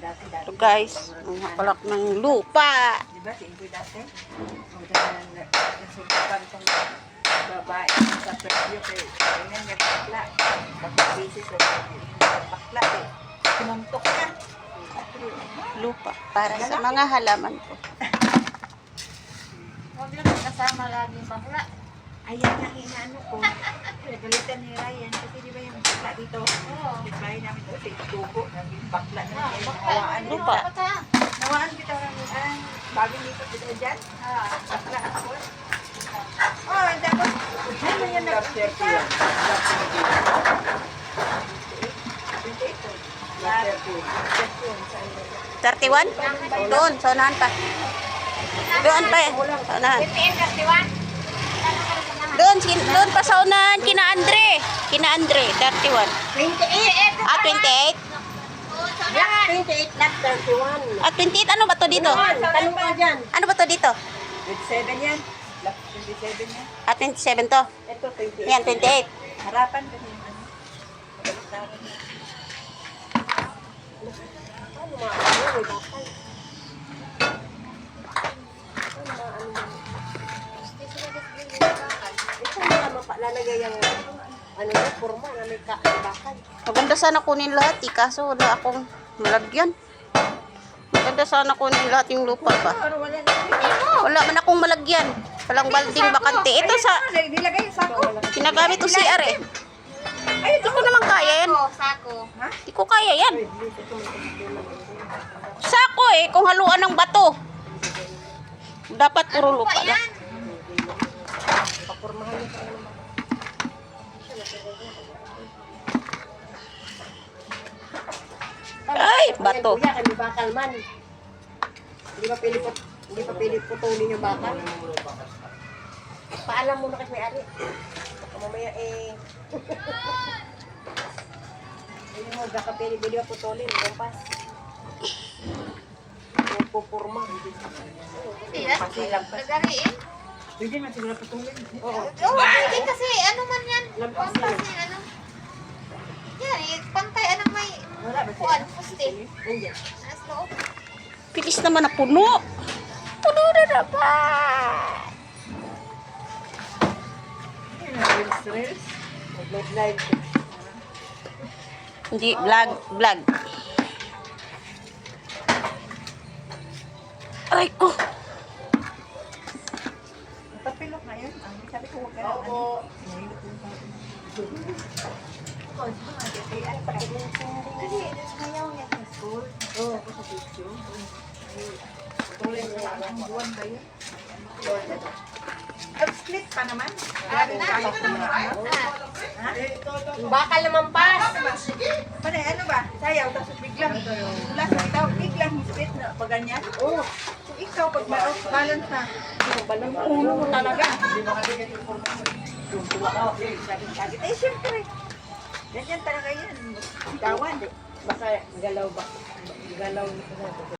Ito guys, ang hakalak ng lupa. Diba, si Ingoy dati? Nasubukan kong babae sa preview kay Kainan niya bakla. Pagkabisis o bakla eh. Kumuntok na. Lupa, para sa mga halaman ko. Huwag lang kasama lagi bakla. Ayan na inaano ko. Nagalitan ni Ryan. Kasi di ba yung bakla dito? Oo. Bahay namin ito. Sa tubo. Naging bakla na. Bakla. Lupa. Nawaan kita ang bagong dito dito dyan. Bakla ako. Oh, tapos. Ano yan nagkita? 31? Doon, sa unahan pa. Doon pa eh. Sa unahan. 31. Doon pa sa unahan, kina Andre. Kina Andre, 31. 28. Ah, 28? Black 28 lang, 31. Ah, 28, ano ba to dito? Tanong ka dyan. Ano ba to dito? 27 yan. 27 yan. Ah, 27 to. Ito, 28. Yan, 28. Harapan ka niyo. Lalagay yung ano yung forma na may bakal. Maganda sana kunin lahat eh, kaso wala akong malagyan. Maganda sana kunin lahat yung lupa ba. Wala man akong malagyan. Walang balding bakante. Ito sa Nilagay yung sako. ginagamit ko CR eh. Ay, hindi ko naman kaya yan. Sako. Hindi ko kaya yan. Sako eh, kung haluan ng bato. Dapat puro lupa na. Papormahan niyo sa ano. Ay, bato. Kuya, kami bakal man. Hindi pa pili putulin yung bakal. Paalam muna kasi may ari. Mamaya eh. Hindi mo kakapili, hindi pa putulin. Lumpas. Pupurma. Iya. Nagariin. Pwede na siguro putulin. Oo. Oo, hindi kasi ano man yan. Lampas Pampas yan, ano. Yan, pantay anong may Wala ba kuan, puste. Hindi. As loob. Pilis naman na puno. Puno na naman. Reels. Live. Hindi, vlog. Aray ko. Tapilok na yun. Sabi ko huwag ka na. Oo. Kasi sayaw niya sa school. Oo, ako sa picture. Tuloy na ang buwan ba yun? Split pa naman. Bakal naman pa. Panay, ano ba? Sayaw, tapos biglang mula sa itaw, biglang split na pag ganyan. Oo. So ikaw, pag balance na, balong ulo mo talaga. Eh, syempre. Ganyan talaga yan. Gawan. Baka galaw ba? Galaw.